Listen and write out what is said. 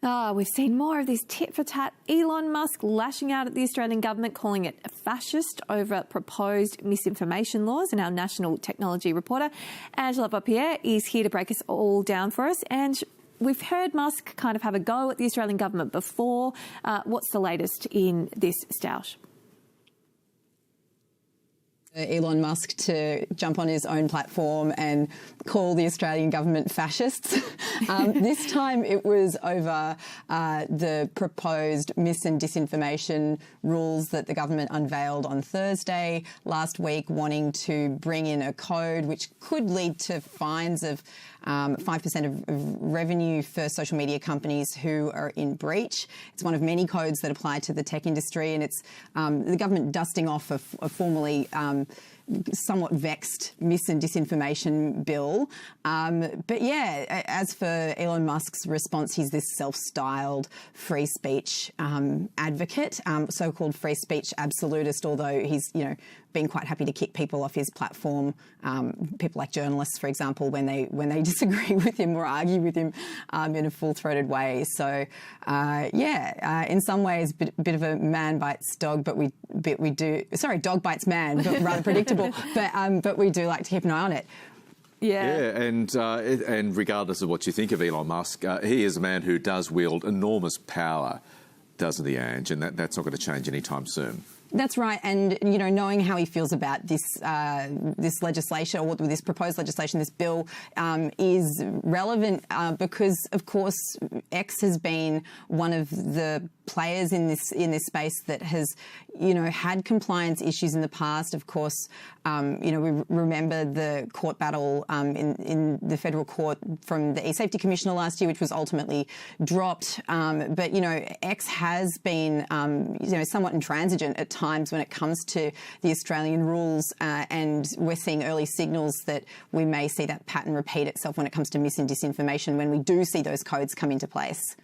We've seen more of this tit-for-tat. Elon Musk lashing out at the Australian government, calling it fascist over proposed misinformation laws. And our national technology reporter, Angela Bapierre, is here to break us all down for us. And we've heard Musk kind of have a go at the Australian government before. What's the latest in this stoush? Elon Musk to jump on his own platform and call the Australian government fascists. This time it was over the proposed mis- and disinformation rules that the government unveiled on Thursday last week, wanting to bring in a code which could lead to fines of 5% of revenue for social media companies who are in breach. It's one of many codes that apply to the tech industry, and it's the government dusting off a formerly somewhat vexed mis- and disinformation bill. But yeah, as for Elon Musk's response, he's this self-styled free speech advocate, so-called free speech absolutist, although he's, been quite happy to kick people off his platform, people like journalists, for example, when they disagree with him or argue with him in a full-throated way. So, in some ways, bit of a man bites dog, but we do. Sorry, dog bites man, but rather predictable. But we do like to keep an eye on it. Yeah, and regardless of what you think of Elon Musk, he is a man who does wield enormous power, doesn't he, Ange? And that's not going to change anytime soon. That's right, and knowing how he feels about this this legislation, or this proposed legislation, this bill, is relevant because, of course, X has been one of the players in this space that has, had compliance issues in the past. Of course, we remember the court battle in the federal court from the E-Safety Commissioner last year, which was ultimately dropped. But X has been, somewhat intransigent at times when it comes to the Australian rules, and we're seeing early signals that we may see that pattern repeat itself when it comes to mis- and disinformation when we do see those codes come into place.